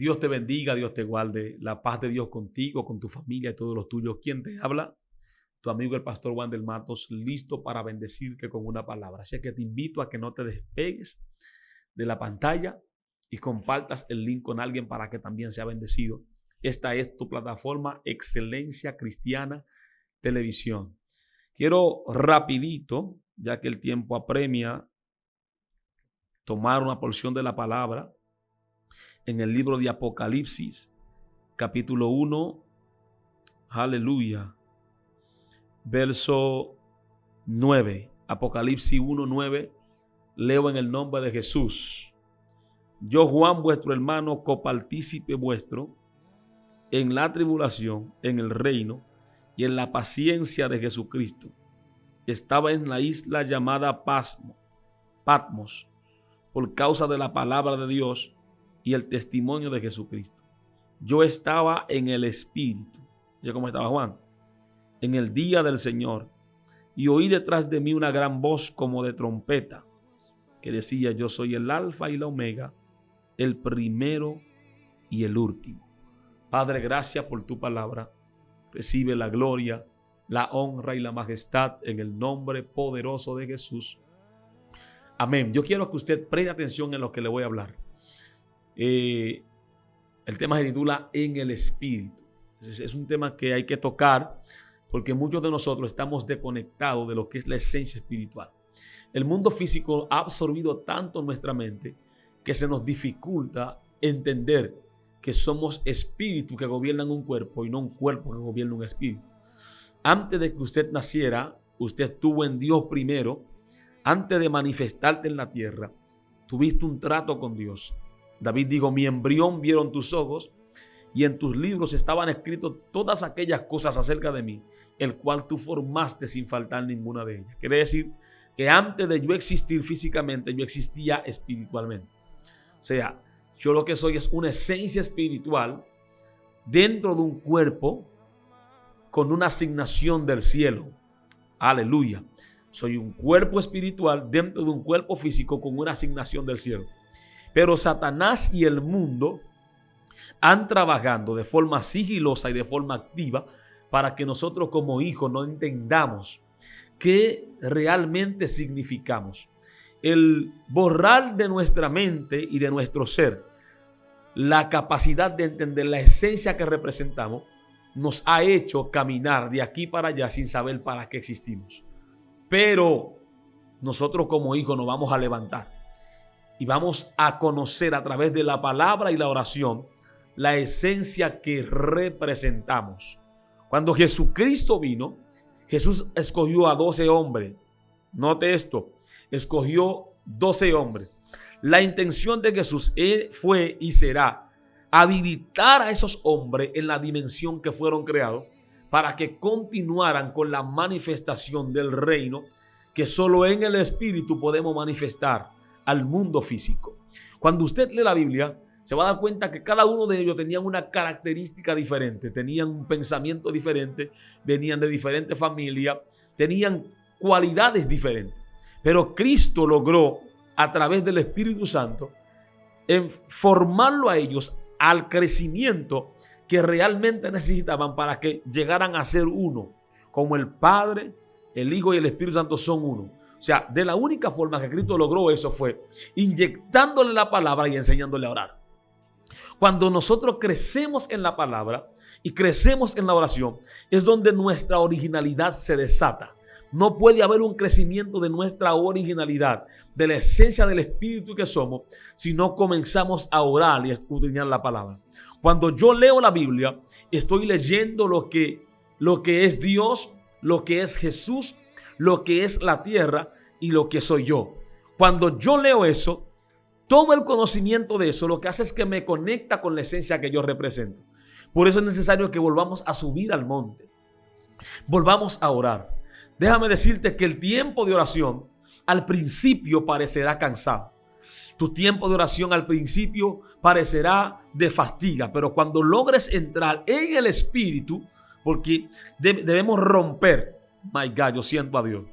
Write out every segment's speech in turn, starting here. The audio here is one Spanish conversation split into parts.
Dios te bendiga, Dios te guarde. La paz de Dios contigo, con tu familia y todos los tuyos. ¿Quién te habla? Tu amigo el pastor Wander Matos, listo para bendecirte con una palabra. Así que te invito a que no te despegues de la pantalla y compartas el link con alguien para que también sea bendecido. Esta es tu plataforma Excelencia Cristiana Televisión. Quiero rapidito, ya que el tiempo apremia, tomar una porción de la palabra en el libro de Apocalipsis, capítulo 1, aleluya, verso 9. Apocalipsis 1, 9, leo en el nombre de Jesús. Yo, Juan, vuestro hermano, copartícipe vuestro, en la tribulación, en el reino y en la paciencia de Jesucristo, estaba en la isla llamada Patmos, por causa de la palabra de Dios y el testimonio de Jesucristo. Yo estaba en el Espíritu, ¿ya cómo estaba Juan? En el día del Señor, y oí detrás de mí una gran voz como de trompeta, que decía: yo soy el Alfa y la Omega, el primero y el último. Padre, gracias por tu palabra. Recibe la gloria, la honra y la majestad en el nombre poderoso de Jesús. Amén. Yo quiero que usted preste atención en lo que le voy a hablar. El tema se titula En el Espíritu. Es un tema que hay que tocar porque muchos de nosotros estamos desconectados de lo que es la esencia espiritual. El mundo físico ha absorbido tanto nuestra mente que se nos dificulta entender que somos espíritus que gobiernan un cuerpo y no un cuerpo que gobierna un espíritu. Antes de que usted naciera, usted estuvo en Dios primero. Antes de manifestarte en la tierra, tuviste un trato con Dios. David dijo: mi embrión vieron tus ojos, y en tus libros estaban escritas todas aquellas cosas acerca de mí, el cual tú formaste sin faltar ninguna de ellas. Quiere decir que antes de yo existir físicamente, yo existía espiritualmente. O sea, yo lo que soy es una esencia espiritual dentro de un cuerpo con una asignación del cielo. Aleluya. Soy un cuerpo espiritual dentro de un cuerpo físico con una asignación del cielo. Pero Satanás y el mundo han trabajado de forma sigilosa y de forma activa para que nosotros como hijos no entendamos qué realmente significamos. El borrar de nuestra mente y de nuestro ser la capacidad de entender la esencia que representamos nos ha hecho caminar de aquí para allá sin saber para qué existimos. Pero nosotros como hijos nos vamos a levantar y vamos a conocer a través de la palabra y la oración la esencia que representamos. Cuando Jesucristo vino, Jesús escogió a 12 hombres. Note esto, escogió 12 hombres. La intención de Jesús fue y será habilitar a esos hombres en la dimensión que fueron creados para que continuaran con la manifestación del reino que solo en el Espíritu podemos manifestar al mundo físico. Cuando usted lee la Biblia, se va a dar cuenta que cada uno de ellos tenían una característica diferente, tenían un pensamiento diferente, venían de diferentes familias, tenían cualidades diferentes. Pero Cristo logró, a través del Espíritu Santo, formarlo a ellos al crecimiento que realmente necesitaban para que llegaran a ser uno, como el Padre, el Hijo y el Espíritu Santo son uno. O sea, de la única forma que Cristo logró eso fue inyectándole la palabra y enseñándole a orar. Cuando nosotros crecemos en la palabra y crecemos en la oración, es donde nuestra originalidad se desata. No puede haber un crecimiento de nuestra originalidad, de la esencia del Espíritu que somos, si no comenzamos a orar y a escudriñar la palabra. Cuando yo leo la Biblia, estoy leyendo lo que es Dios, lo que es Jesús, lo que es la tierra y lo que soy yo. Cuando yo leo eso, todo el conocimiento de eso lo que hace es que me conecta con la esencia que yo represento. Por eso es necesario que volvamos a subir al monte. Volvamos a orar. Déjame decirte que el tiempo de oración al principio parecerá cansado. Tu tiempo de oración al principio parecerá de fatiga, pero cuando logres entrar en el Espíritu, porque debemos romper, my God, yo siento a Dios.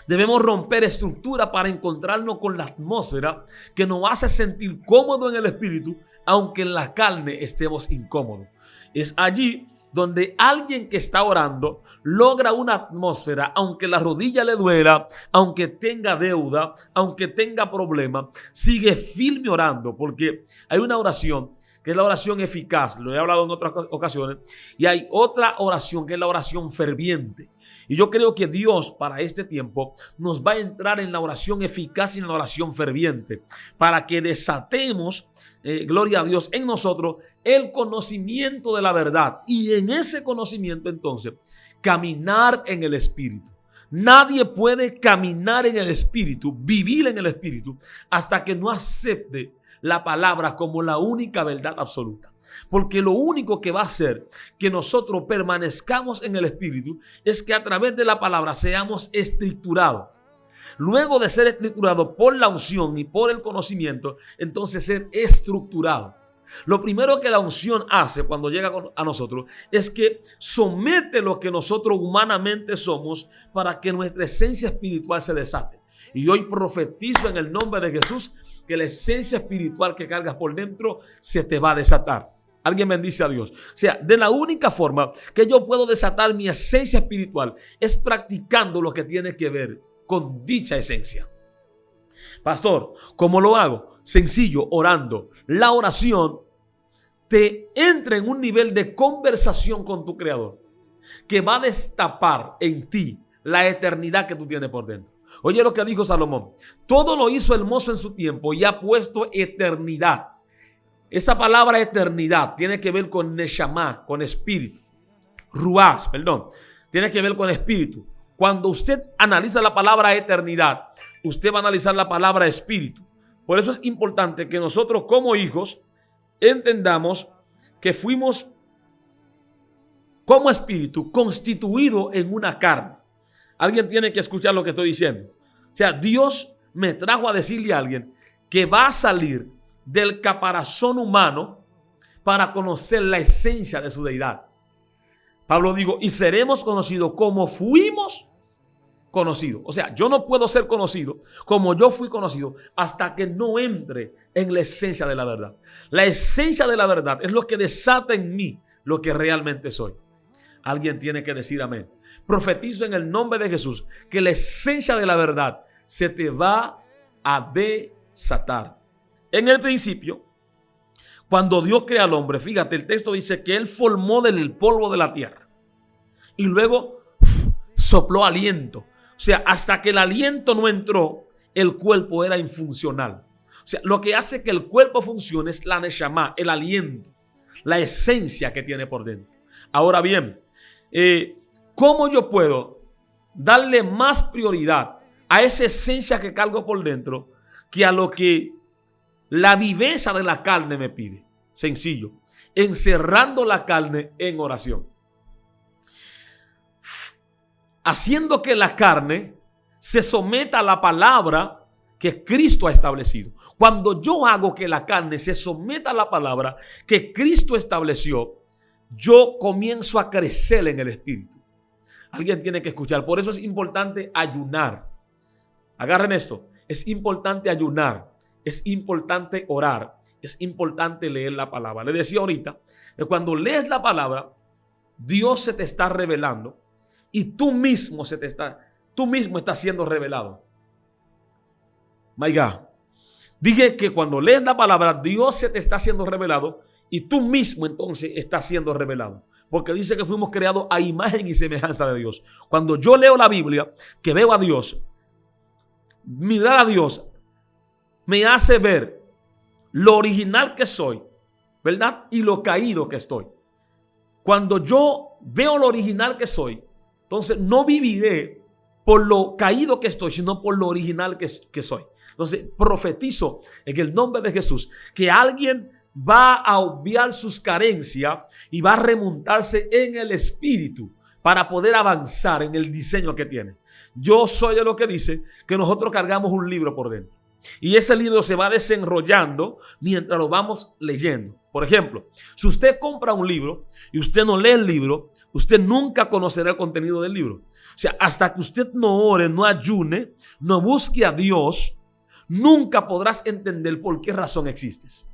Debemos romper estructura para encontrarnos con la atmósfera que nos hace sentir cómodos en el espíritu, aunque en la carne estemos incómodos. Es allí donde alguien que está orando logra una atmósfera, aunque la rodilla le duela, aunque tenga deuda, aunque tenga problema, sigue firme orando, porque hay una oración que es la oración eficaz, lo he hablado en otras ocasiones, y hay otra oración que es la oración ferviente. Y yo creo que Dios para este tiempo nos va a entrar en la oración eficaz y en la oración ferviente, para que desatemos, gloria a Dios, en nosotros el conocimiento de la verdad, y en ese conocimiento entonces caminar en el Espíritu. Nadie puede caminar en el Espíritu, vivir en el Espíritu, hasta que no acepte la palabra como la única verdad absoluta. Porque lo único que va a hacer que nosotros permanezcamos en el Espíritu es que a través de la palabra seamos estructurados. Luego de ser estructurados por la unción y por el conocimiento, entonces ser estructurado. Lo primero que la unción hace cuando llega a nosotros es que somete lo que nosotros humanamente somos para que nuestra esencia espiritual se desate. Y hoy profetizo en el nombre de Jesús que la esencia espiritual que cargas por dentro se te va a desatar. Alguien bendice a Dios. O sea, de la única forma que yo puedo desatar mi esencia espiritual es practicando lo que tiene que ver con dicha esencia. Pastor, ¿cómo lo hago? Sencillo, orando. La oración te entra en un nivel de conversación con tu Creador que va a destapar en ti la eternidad que tú tienes por dentro. Oye lo que dijo Salomón: todo lo hizo hermoso en su tiempo y ha puesto eternidad. Esa palabra eternidad tiene que ver con Neshama, con espíritu. Ruach, perdón, tiene que ver con espíritu. Cuando usted analiza la palabra eternidad, usted va a analizar la palabra espíritu. Por eso es importante que nosotros como hijos entendamos que fuimos como espíritu constituido en una carne. Alguien tiene que escuchar lo que estoy diciendo. O sea, Dios me trajo a decirle a alguien que va a salir del caparazón humano para conocer la esencia de su deidad. Pablo dijo, y seremos conocidos como fuimos conocidos. O sea, yo no puedo ser conocido como yo fui conocido hasta que no entre en la esencia de la verdad. La esencia de la verdad es lo que desata en mí lo que realmente soy. Alguien tiene que decir amén. Profetizo en el nombre de Jesús que la esencia de la verdad se te va a desatar. En el principio, cuando Dios crea al hombre, fíjate, el texto dice que Él formó del polvo de la tierra y luego sopló aliento. O sea, hasta que el aliento no entró, el cuerpo era infuncional. O sea, lo que hace que el cuerpo funcione es la neshama, el aliento, la esencia que tiene por dentro. Ahora bien, ¿cómo yo puedo darle más prioridad a esa esencia que cargo por dentro que a lo que la viveza de la carne me pide? Sencillo, encerrando la carne en oración. Haciendo que la carne se someta a la palabra que Cristo ha establecido. Cuando yo hago que la carne se someta a la palabra que Cristo estableció, yo comienzo a crecer en el espíritu. Alguien tiene que escuchar. Por eso es importante ayunar. Agarren esto. Es importante ayunar. Es importante orar. Es importante leer la palabra. Le decía ahorita que cuando lees la palabra, Dios se te está revelando y tú mismo estás siendo revelado. My God. Dije que cuando lees la palabra, Dios se te está haciendo revelado y tú mismo entonces estás siendo revelado. Porque dice que fuimos creados a imagen y semejanza de Dios. Cuando yo leo la Biblia, que veo a Dios, mirar a Dios me hace ver lo original que soy, ¿verdad? Y lo caído que estoy. Cuando yo veo lo original que soy, entonces no viviré por lo caído que estoy, sino por lo original que soy. Entonces profetizo en el nombre de Jesús que alguien va a obviar sus carencias y va a remontarse en el espíritu para poder avanzar en el diseño que tiene. Yo soy de lo que dice que nosotros cargamos un libro por dentro. Y ese libro se va desenrollando mientras lo vamos leyendo. Por ejemplo, si usted compra un libro y usted no lee el libro, usted nunca conocerá el contenido del libro. O sea, hasta que usted no ore, no ayune, no busque a Dios, nunca podrás entender por qué razón existes.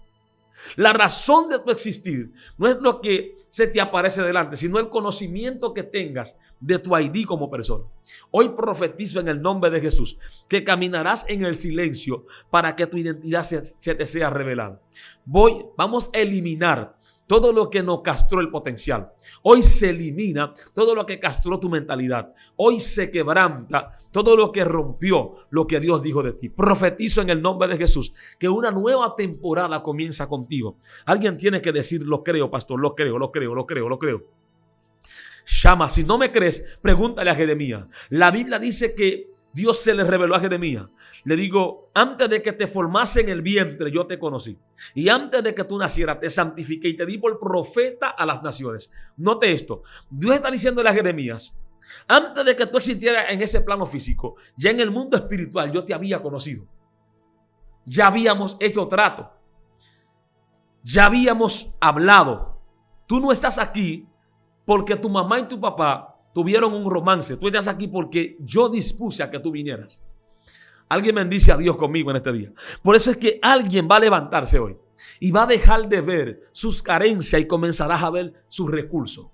La razón de tu existir no es lo que se te aparece delante, sino el conocimiento que tengas de tu ID como persona. Hoy profetizo en el nombre de Jesús que caminarás en el silencio para que tu identidad se te sea revelada. Vamos a eliminar todo lo que nos castró el potencial. Hoy se elimina todo lo que castró tu mentalidad. Hoy se quebranta todo lo que rompió lo que Dios dijo de ti. Profetizo en el nombre de Jesús que una nueva temporada comienza contigo. Alguien tiene que decir: lo creo, pastor, lo creo. Llama, si no me crees, pregúntale a Jeremías. La Biblia dice que Dios se le reveló a Jeremías. Le digo: antes de que te formase en el vientre, yo te conocí. Y antes de que tú nacieras, te santifiqué y te di por profeta a las naciones. Note esto. Dios está diciéndole a Jeremías: antes de que tú existieras en ese plano físico, ya en el mundo espiritual yo te había conocido. Ya habíamos hecho trato. Ya habíamos hablado. Tú no estás aquí porque tu mamá y tu papá tuvieron un romance. Tú estás aquí porque yo dispuse a que tú vinieras. Alguien bendice a Dios conmigo en este día. Por eso es que alguien va a levantarse hoy y va a dejar de ver sus carencias y comenzarás a ver sus recursos.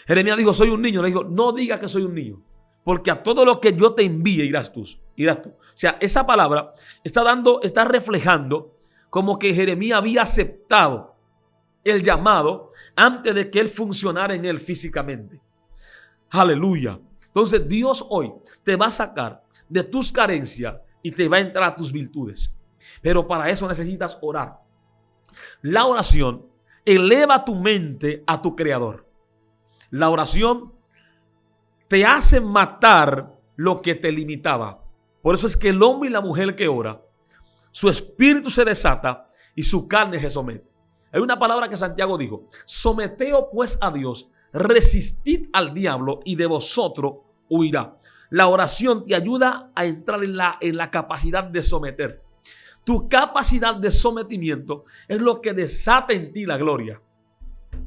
Jeremías dijo: soy un niño. Le dijo: no digas que soy un niño, porque a todo lo que yo te envíe irás tú. O sea, esa palabra está reflejando como que Jeremías había aceptado el llamado antes de que él funcionara en él físicamente. Aleluya. Entonces Dios hoy te va a sacar de tus carencias y te va a entrar a tus virtudes. Pero para eso necesitas orar. La oración eleva tu mente a tu Creador. La oración te hace matar lo que te limitaba. Por eso es que el hombre y la mujer que ora, su espíritu se desata y su carne se somete. Hay una palabra que Santiago dijo: someteos pues a Dios, resistid al diablo y de vosotros huirá. La oración te ayuda a entrar en la capacidad de someter. Tu capacidad de sometimiento es lo que desata en ti la gloria.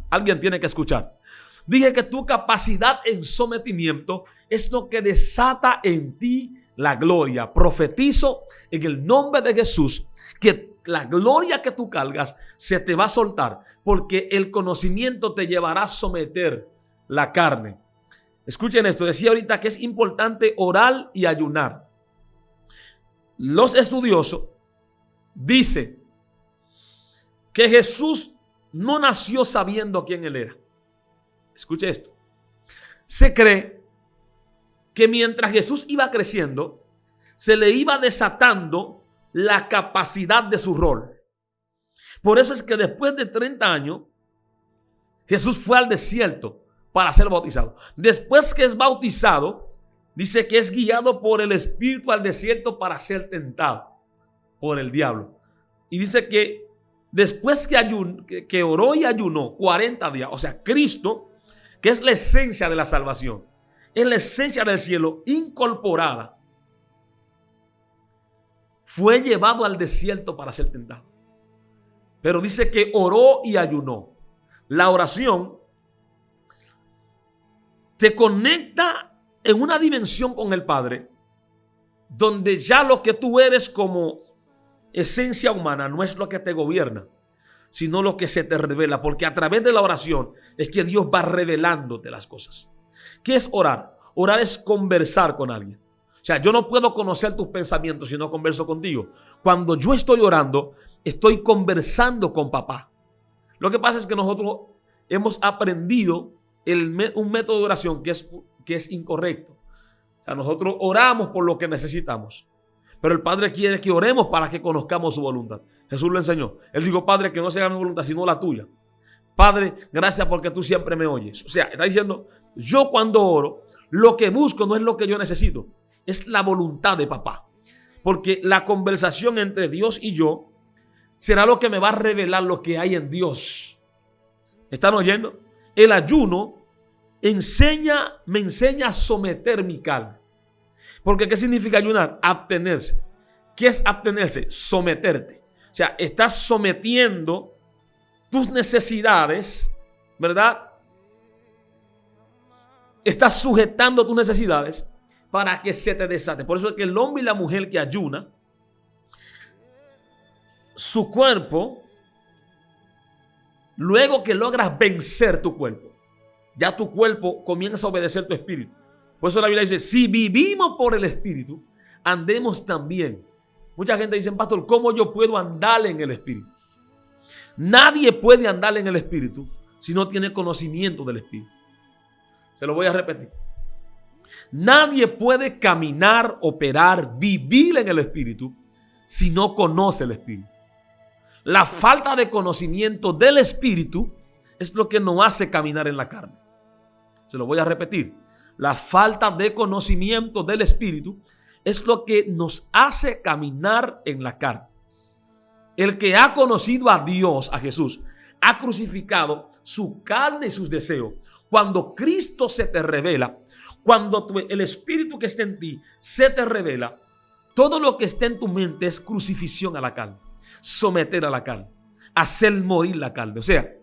Alguien tiene que escuchar. Dije que tu capacidad en sometimiento es lo que desata en ti la gloria. Profetizo en el nombre de Jesús que la gloria que tú cargas se te va a soltar, porque el conocimiento te llevará a someter la carne. Escuchen esto. Decía ahorita que es importante orar y ayunar. Los estudiosos dicen que Jesús no nació sabiendo quién él era. Escuche esto. Se cree que mientras Jesús iba creciendo, se le iba desatando la capacidad de su rol. Por eso es que después de 30 años, Jesús fue al desierto para ser bautizado. Después que es bautizado, dice que es guiado por el Espíritu al desierto para ser tentado por el diablo. Y dice que después que oró y ayunó 40 días, o sea, Cristo, que es la esencia de la salvación, es la esencia del cielo incorporada, fue llevado al desierto para ser tentado. Pero dice que oró y ayunó. La oración te conecta en una dimensión con el Padre, donde ya lo que tú eres como esencia humana no es lo que te gobierna, sino lo que se te revela. Porque a través de la oración es que Dios va revelándote las cosas. ¿Qué es orar? Orar es conversar con alguien. O sea, yo no puedo conocer tus pensamientos si no converso contigo. Cuando yo estoy orando, estoy conversando con papá. Lo que pasa es que nosotros hemos aprendido un método de oración que es incorrecto. O sea, nosotros oramos por lo que necesitamos, pero el Padre quiere que oremos para que conozcamos su voluntad. Jesús lo enseñó. Él dijo: Padre, que no sea mi voluntad sino la tuya. Padre, gracias porque tú siempre me oyes. O sea, está diciendo: yo cuando oro, lo que busco no es lo que yo necesito, es la voluntad de papá. Porque la conversación entre Dios y yo será lo que me va a revelar lo que hay en Dios. ¿Están oyendo? El ayuno me enseña a someter mi carne. Porque ¿qué significa ayunar? Abstenerse. ¿Qué es abstenerse? Someterte. O sea, estás sometiendo tus necesidades, ¿verdad? Estás sujetando tus necesidades para que se te desate. Por eso es que el hombre y la mujer que ayuna, su cuerpo, luego que logras vencer tu cuerpo, ya tu cuerpo comienza a obedecer tu espíritu. Por eso la Biblia dice, si vivimos por el espíritu, andemos también. Mucha gente dice, pastor, ¿cómo yo puedo andar en el espíritu? Nadie puede andar en el espíritu si no tiene conocimiento del espíritu. Se lo voy a repetir. Nadie puede caminar, operar, vivir en el espíritu si no conoce el espíritu. La falta de conocimiento del espíritu es lo que nos hace caminar en la carne. Se lo voy a repetir. La falta de conocimiento del espíritu es lo que nos hace caminar en la carne. El que ha conocido a Dios, a Jesús, ha crucificado su carne y sus deseos. Cuando Cristo se te revela, cuando el espíritu que está en ti se te revela, todo lo que está en tu mente es crucifixión a la carne, someter a la carne, hacer morir la carne. O sea,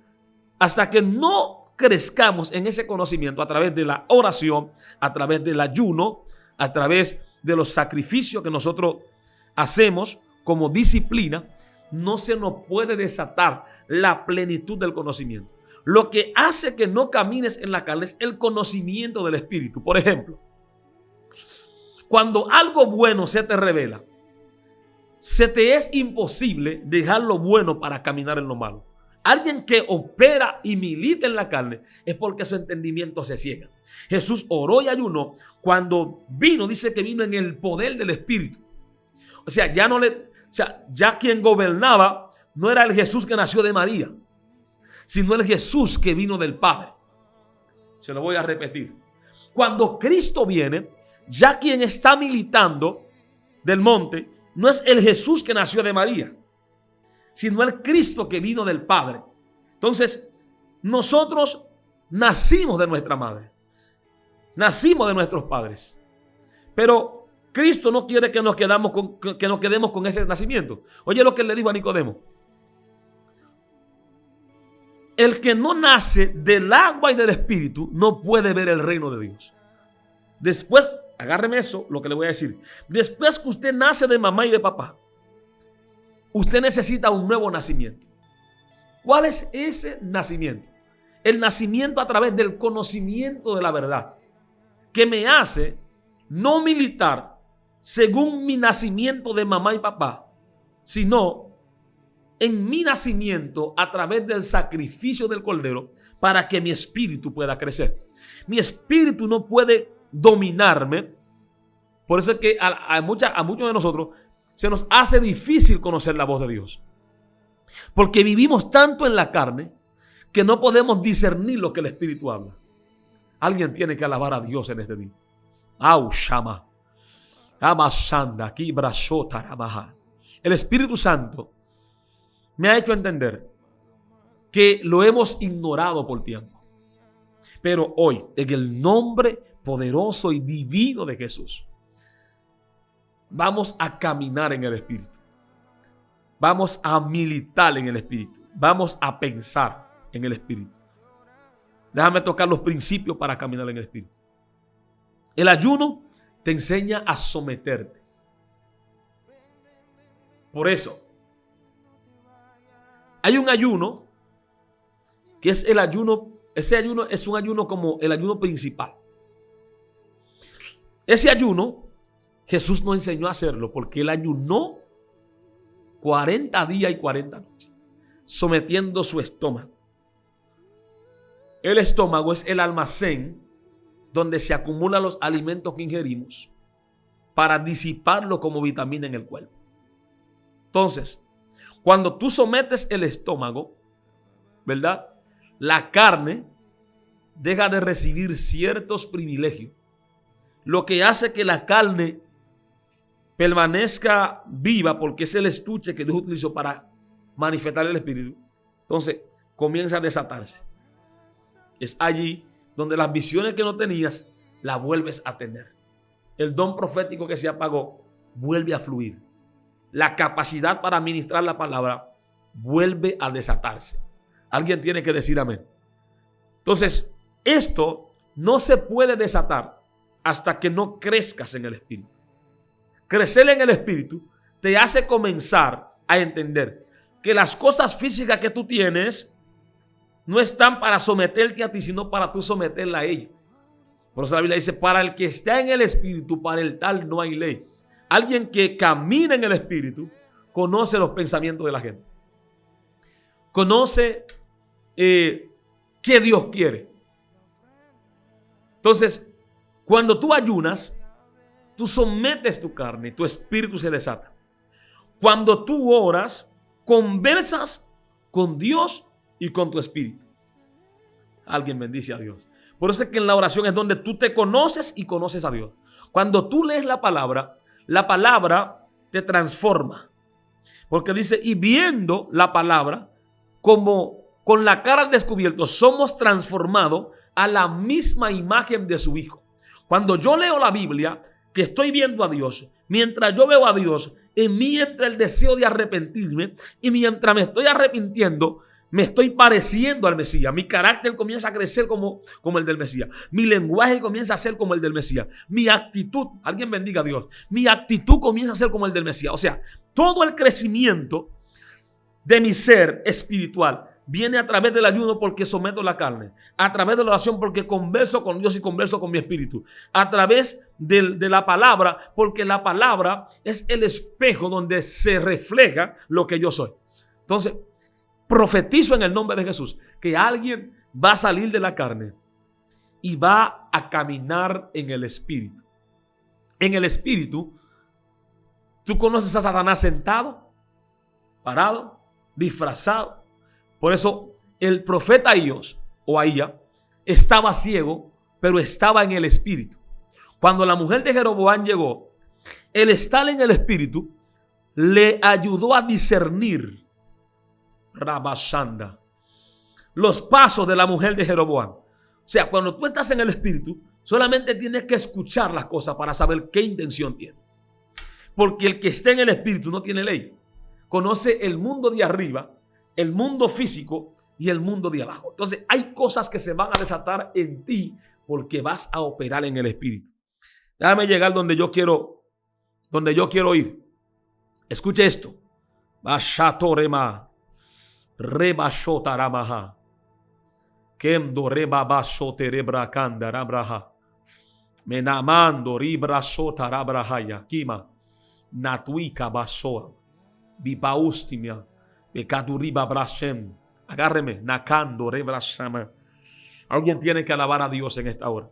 hasta que no crezcamos en ese conocimiento a través de la oración, a través del ayuno, a través de los sacrificios que nosotros hacemos como disciplina, no se nos puede desatar la plenitud del conocimiento. Lo que hace que no camines en la carne es el conocimiento del espíritu. Por ejemplo, cuando algo bueno se te revela, se te es imposible dejar lo bueno para caminar en lo malo. Alguien que opera y milita en la carne es porque su entendimiento se ciega. Jesús oró y ayunó. Cuando vino, dice que vino en el poder del Espíritu. O sea, ya quien gobernaba no era el Jesús que nació de María, sino el Jesús que vino del Padre. Se lo voy a repetir. Cuando Cristo viene, ya quien está militando del monte no es el Jesús que nació de María, sino el Cristo que vino del Padre. Entonces, nosotros nacimos de nuestra madre, nacimos de nuestros padres, pero Cristo no quiere que nos quedemos con ese nacimiento. Oye lo que le dijo a Nicodemo: el que no nace del agua y del espíritu no puede ver el reino de Dios. Después, agárreme eso, lo que le voy a decir. Después que usted nace de mamá y de papá, usted necesita un nuevo nacimiento. ¿Cuál es ese nacimiento? El nacimiento a través del conocimiento de la verdad, que me hace no militar según mi nacimiento de mamá y papá, sino en mi nacimiento a través del sacrificio del Cordero para que mi espíritu pueda crecer. Mi espíritu no puede dominarme. Por eso es que a muchos de nosotros se nos hace difícil conocer la voz de Dios, porque vivimos tanto en la carne que no podemos discernir lo que el Espíritu habla. Alguien tiene que alabar a Dios en este día. Au Shama, Amasanda, Kibrasota, Ramaha. El Espíritu Santo me ha hecho entender que lo hemos ignorado por tiempo, pero hoy, en el nombre poderoso y divino de Jesús, vamos a caminar en el Espíritu. Vamos a militar en el Espíritu. Vamos a pensar en el Espíritu. Déjame tocar los principios para caminar en el Espíritu. El ayuno te enseña a someterte. Por eso, hay un ayuno que es el ayuno. Ese ayuno es un ayuno como el ayuno principal. Ese ayuno Jesús nos enseñó a hacerlo porque él ayunó 40 días y 40 noches, sometiendo su estómago. El estómago es el almacén donde se acumulan los alimentos que ingerimos para disiparlo como vitamina en el cuerpo. Entonces, cuando tú sometes el estómago, ¿verdad? La carne deja de recibir ciertos privilegios, lo que hace que la carne permanezca viva, porque es el estuche que Dios utilizó para manifestar el Espíritu. Entonces comienza a desatarse. Es allí donde las visiones que no tenías las vuelves a tener. El don profético que se apagó vuelve a fluir. la capacidad para ministrar la palabra vuelve a desatarse. Alguien tiene que decir amén. Entonces, esto no se puede desatar hasta que no crezcas en el Espíritu. Crecer en el Espíritu te hace comenzar a entender que las cosas físicas que tú tienes no están para someterte a ti, sino para tú someterla a ellos. Por eso la Biblia dice, para el que está en el Espíritu, para el tal no hay ley. Alguien que camina en el Espíritu conoce los pensamientos de la gente. Conoce qué Dios quiere. Entonces, cuando tú ayunas, tú sometes tu carne y tu espíritu se desata. Cuando tú oras, conversas con Dios y con tu espíritu. Alguien bendice a Dios. Por eso es que en la oración es donde tú te conoces y conoces a Dios. Cuando tú lees la palabra te transforma. Porque dice, y viendo la palabra, como con la cara al descubierto, somos transformados a la misma imagen de su Hijo. Cuando yo leo la Biblia, que estoy viendo a Dios, mientras yo veo a Dios, en mí entra el deseo de arrepentirme, y mientras me estoy arrepintiendo, me estoy pareciendo al Mesías. Mi carácter comienza a crecer como el del Mesías. Mi lenguaje comienza a ser como el del Mesías. Mi actitud, alguien bendiga a Dios, mi actitud comienza a ser como el del Mesías. O sea, todo el crecimiento de mi ser espiritual viene a través del ayuno porque someto la carne, a través de la oración porque converso con Dios y converso con mi espíritu, a través de la palabra porque la palabra es el espejo donde se refleja lo que yo soy. Entonces, profetizo en el nombre de Jesús que alguien va a salir de la carne y va a caminar en el espíritu. En el espíritu, tú conoces a Satanás sentado, parado, disfrazado. Por eso el profeta Ahías estaba ciego, pero estaba en el espíritu. Cuando la mujer de Jeroboam llegó, el estar en el espíritu le ayudó a discernir Rabashanda, los pasos de la mujer de Jeroboam. O sea, cuando tú estás en el espíritu, solamente tienes que escuchar las cosas para saber qué intención tiene. Porque el que está en el espíritu no tiene ley. Conoce el mundo de arriba, el mundo físico y el mundo de abajo. Entonces hay cosas que se van a desatar en ti porque vas a operar en el espíritu. Déjame llegar donde yo quiero ir. Escuche esto. Bashatorema. Rebashotaramaha. Kendo rebabashoterebra kandarabraha. Menamando ribrashotarabrahaya. Kima. Natuika basoa. Bipaustimia. Bekaduriba brashem. Agárreme. Nakando rebrashama. Alguien tiene que alabar a Dios en esta hora.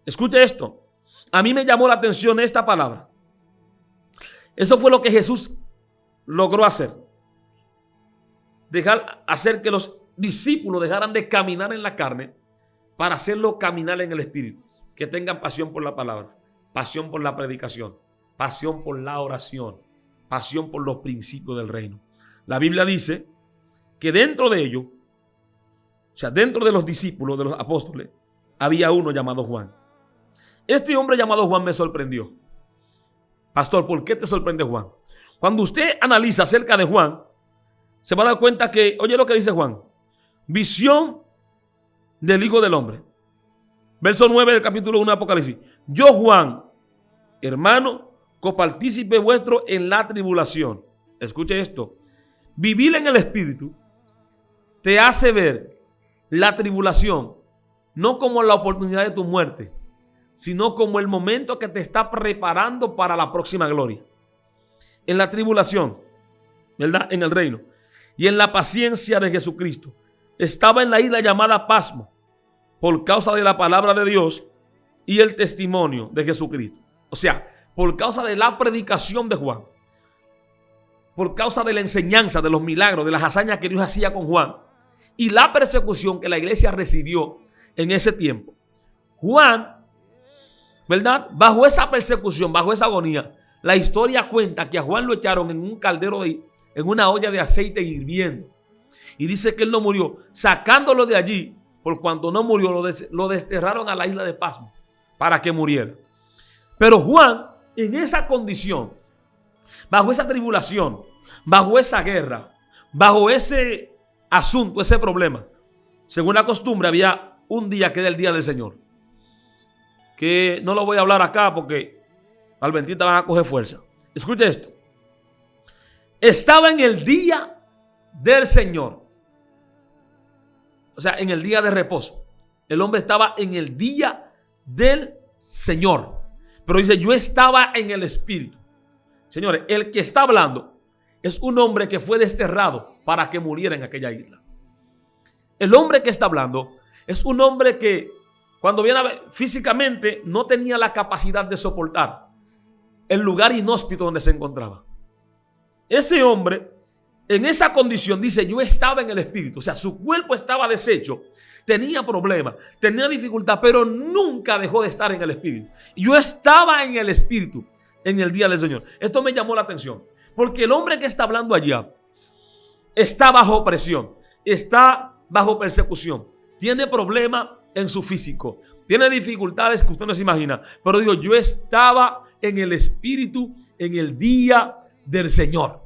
Escuche esto. A mí me llamó la atención esta palabra. Eso fue lo que Jesús logró hacer. Hacer que los discípulos dejaran de caminar en la carne para hacerlo caminar en el espíritu. Que tengan pasión por la palabra, pasión por la predicación, pasión por la oración, pasión por los principios del reino. La Biblia dice que dentro de ellos, o sea, dentro de los discípulos, de los apóstoles, había uno llamado Juan. Este hombre llamado Juan me sorprendió. Pastor, ¿por qué te sorprende Juan? Cuando usted analiza acerca de Juan, se va a dar cuenta que, oye lo que dice Juan, visión del Hijo del Hombre. Verso 9 del capítulo 1 de Apocalipsis. Yo, Juan, hermano, copartícipe vuestro en la tribulación. Escuche esto. Vivir en el Espíritu te hace ver la tribulación no como la oportunidad de tu muerte, sino como el momento que te está preparando para la próxima gloria. En la tribulación, ¿verdad? En el reino. Y en la paciencia de Jesucristo. Estaba en la isla llamada Pasmo por causa de la palabra de Dios y el testimonio de Jesucristo. O sea, por causa de la predicación de Juan. Por causa de la enseñanza, de los milagros, de las hazañas que Dios hacía con Juan. Y la persecución que la iglesia recibió en ese tiempo. Juan, ¿verdad? Bajo esa persecución, bajo esa agonía, la historia cuenta que a Juan lo echaron en un caldero, en una olla de aceite hirviendo. Y dice que él no murió. Sacándolo de allí, por cuanto no murió, lo desterraron a la isla de Pasmo para que muriera. Pero Juan, en esa condición, bajo esa tribulación, bajo esa guerra, bajo ese asunto, ese problema, según la costumbre, había un día que era el día del Señor. Que no lo voy a hablar acá porque al Bentita van a coger fuerza. Escuche esto. Estaba en el día del Señor. O sea, en el día de reposo. El hombre estaba en el día del Señor. Pero dice, yo estaba en el Espíritu. Señores, el que está hablando es un hombre que fue desterrado para que muriera en aquella isla. El hombre que está hablando es un hombre que cuando viene a ver, físicamente no tenía la capacidad de soportar el lugar inhóspito donde se encontraba. Ese hombre, en esa condición, dice, yo estaba en el Espíritu. O sea, su cuerpo estaba deshecho, tenía problemas, tenía dificultad, pero nunca dejó de estar en el Espíritu. Yo estaba en el Espíritu en el día del Señor. Esto me llamó la atención, porque el hombre que está hablando allá está bajo presión, está bajo persecución, tiene problemas en su físico, tiene dificultades que usted no se imagina, pero digo, yo estaba en el Espíritu en el día del Señor.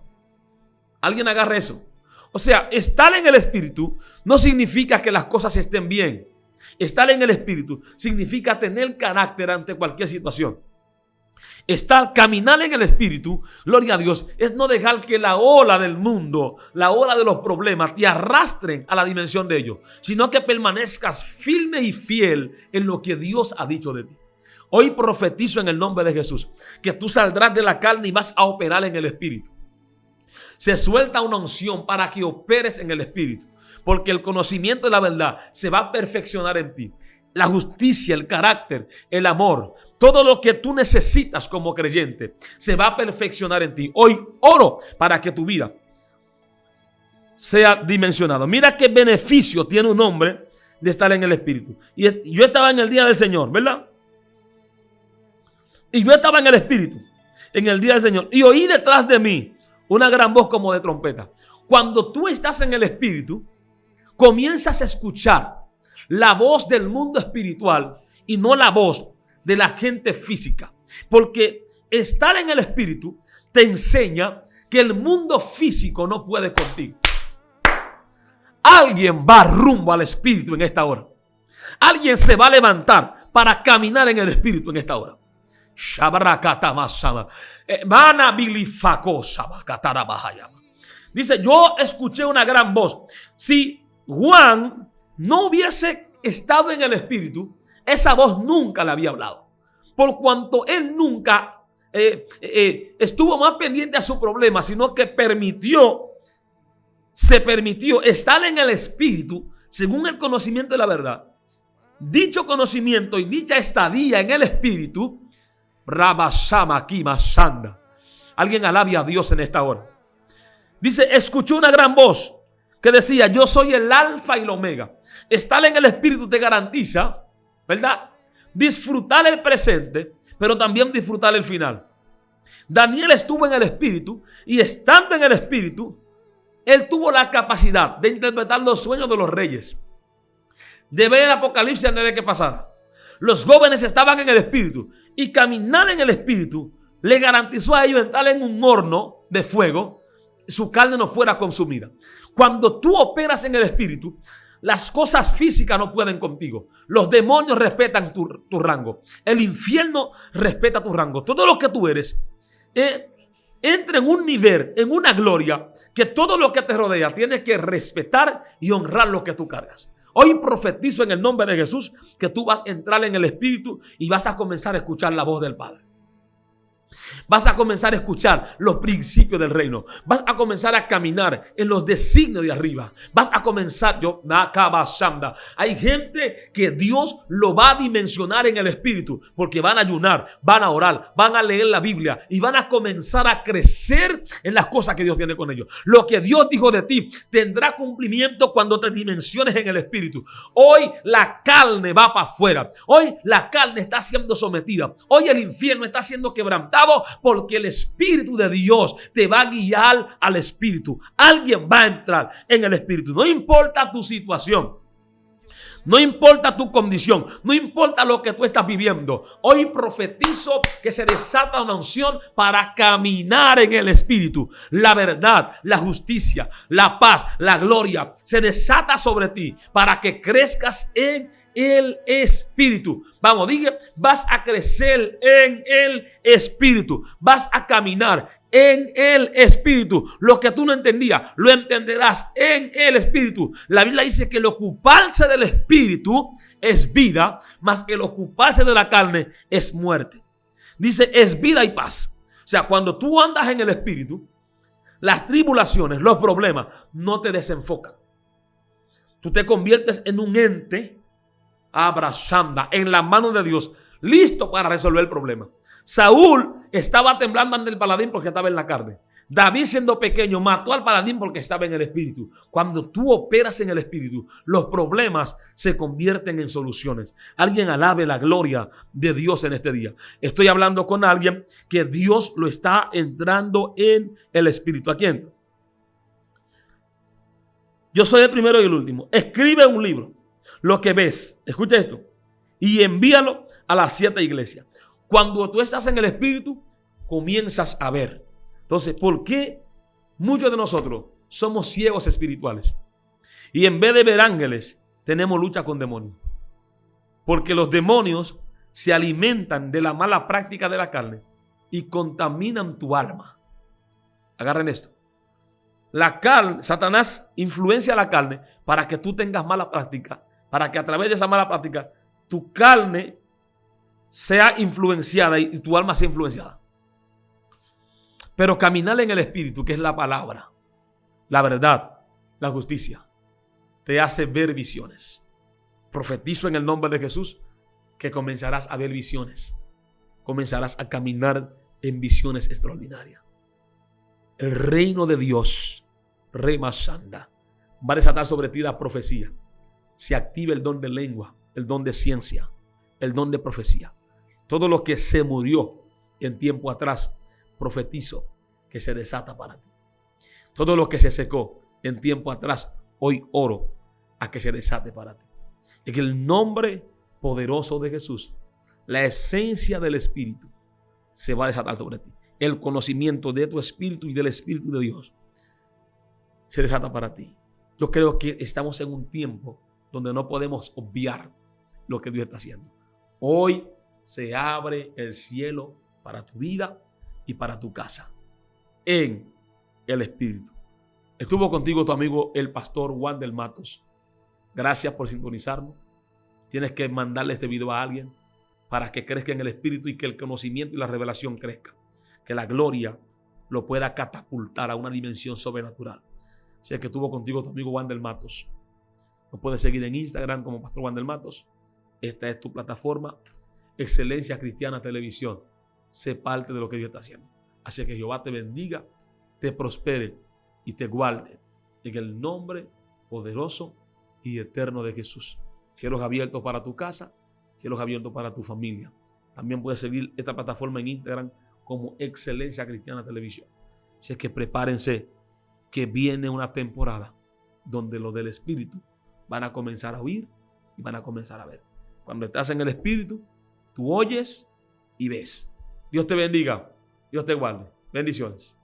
Alguien agarre eso. O sea, estar en el Espíritu no significa que las cosas estén bien. Estar en el Espíritu significa tener carácter ante cualquier situación. Caminar en el Espíritu, gloria a Dios, es no dejar que la ola del mundo, la ola de los problemas te arrastren a la dimensión de ellos, sino que permanezcas firme y fiel en lo que Dios ha dicho de ti. Hoy profetizo en el nombre de Jesús que tú saldrás de la carne y vas a operar en el Espíritu. Se suelta una unción para que operes en el Espíritu, porque el conocimiento de la verdad se va a perfeccionar en ti. La justicia, el carácter, el amor, todo lo que tú necesitas como creyente se va a perfeccionar en ti. Hoy oro para que tu vida sea dimensionada. Mira qué beneficio tiene un hombre de estar en el Espíritu. Y yo estaba en el día del Señor, ¿verdad? Y yo estaba en el Espíritu en el día del Señor. Y oí detrás de mí una gran voz como de trompeta. Cuando tú estás en el Espíritu, comienzas a escuchar la voz del mundo espiritual y no la voz de la gente física. Porque estar en el Espíritu te enseña que el mundo físico no puede contigo. Alguien va rumbo al Espíritu en esta hora. Alguien se va a levantar para caminar en el Espíritu en esta hora. Dice, yo escuché una gran voz. Si Juan no hubiese estado en el Espíritu, esa voz nunca le había hablado. Por cuanto él nunca estuvo más pendiente a su problema, sino que se permitió estar en el Espíritu según el conocimiento de la verdad. Dicho conocimiento y dicha estadía en el Espíritu, Rabashama Kima Sanda. Alguien alabe a Dios en esta hora. Dice, escuchó una gran voz que decía, yo soy el alfa y el omega. Estar en el Espíritu te garantiza, ¿verdad?, disfrutar el presente, pero también disfrutar el final. Daniel estuvo en el Espíritu y estando en el Espíritu, él tuvo la capacidad de interpretar los sueños de los reyes, de ver el Apocalipsis antes de que pasara. Los jóvenes estaban en el Espíritu y caminar en el Espíritu le garantizó a ellos entrar en un horno de fuego, su carne no fuera consumida. Cuando tú operas en el Espíritu, las cosas físicas no pueden contigo. Los demonios respetan tu rango. El infierno respeta tu rango. Todo lo que tú eres entra en un nivel, en una gloria, que todo lo que te rodea tiene que respetar y honrar lo que tú cargas. Hoy profetizo en el nombre de Jesús que tú vas a entrar en el Espíritu y vas a comenzar a escuchar la voz del Padre. Vas a comenzar a escuchar los principios del reino. Vas a comenzar a caminar en los designios de arriba. Vas a comenzar, hay gente que Dios lo va a dimensionar en el Espíritu, porque van a ayunar, van a orar, van a leer la Biblia y van a comenzar a crecer en las cosas que Dios tiene con ellos. Lo que Dios dijo de ti tendrá cumplimiento cuando te dimensiones en el Espíritu. Hoy la carne va para afuera. Hoy la carne está siendo sometida. Hoy el infierno está siendo quebrantado, porque el Espíritu de Dios te va a guiar al Espíritu. Alguien va a entrar en el Espíritu. No importa tu situación. No importa tu condición, no importa lo que tú estás viviendo. Hoy profetizo que se desata una unción para caminar en el Espíritu. La verdad, la justicia, la paz, la gloria se desata sobre ti para que crezcas en el Espíritu. Vamos, dije, vas a crecer en el Espíritu. Vas a caminar en el Espíritu. Lo que tú no entendías, lo entenderás en el Espíritu. La Biblia dice que el ocuparse del Espíritu es vida, mas el ocuparse de la carne es muerte. Dice, es vida y paz. O sea, cuando tú andas en el Espíritu, las tribulaciones, los problemas no te desenfocan. Tú te conviertes en un ente abrazanda en la mano de Dios, listo para resolver el problema. Saúl estaba temblando ante el paladín porque estaba en la carne. David, siendo pequeño, mató al paladín porque estaba en el Espíritu. Cuando tú operas en el Espíritu, los problemas se convierten en soluciones. Alguien alabe la gloria de Dios en este día. Estoy hablando con alguien que Dios lo está entrando en el Espíritu. ¿A quién? Yo soy el primero y el último. Escribe un libro. Lo que ves, escucha esto, y envíalo a las 7 iglesias. Cuando tú estás en el Espíritu, comienzas a ver. Entonces, ¿por qué muchos de nosotros somos ciegos espirituales? Y en vez de ver ángeles, tenemos lucha con demonios. Porque los demonios se alimentan de la mala práctica de la carne y contaminan tu alma. Agarren esto. La carne, Satanás influencia a la carne para que tú tengas mala práctica, para que a través de esa mala práctica tu carne sea influenciada y tu alma sea influenciada. Pero caminar en el Espíritu, que es la palabra, la verdad, la justicia, te hace ver visiones. Profetizo en el nombre de Jesús que comenzarás a ver visiones. Comenzarás a caminar en visiones extraordinarias. El reino de Dios, Rema Sanda, va a desatar sobre ti la profecía. Se activa el don de lengua, el don de ciencia, el don de profecía. Todo lo que se murió en tiempo atrás, profetizo que se desata para ti. Todo lo que se secó en tiempo atrás, hoy oro a que se desate para ti. En el nombre poderoso de Jesús, la esencia del Espíritu se va a desatar sobre ti. El conocimiento de tu Espíritu y del Espíritu de Dios se desata para ti. Yo creo que estamos en un tiempo donde no podemos obviar lo que Dios está haciendo. Hoy se abre el cielo para tu vida y para tu casa en el Espíritu. Estuvo contigo tu amigo el pastor Wander Matos. Gracias por sintonizarnos. Tienes que mandarle este video a alguien para que crezca en el Espíritu y que el conocimiento y la revelación crezca. Que la gloria lo pueda catapultar a una dimensión sobrenatural. Sé que estuvo contigo tu amigo Wander Matos. Nos puedes seguir en Instagram como Pastor Wander Matos. Esta es tu plataforma, Excelencia Cristiana Televisión. Sé parte de lo que Dios está haciendo. Así que Jehová te bendiga, te prospere y te guarde en el nombre poderoso y eterno de Jesús. Cielos abiertos para tu casa, cielos abiertos para tu familia. También puedes seguir esta plataforma en Instagram como Excelencia Cristiana Televisión. Así que prepárense que viene una temporada donde los del Espíritu van a comenzar a oír y van a comenzar a ver. Cuando estás en el Espíritu, tú oyes y ves. Dios te bendiga. Dios te guarde. Bendiciones.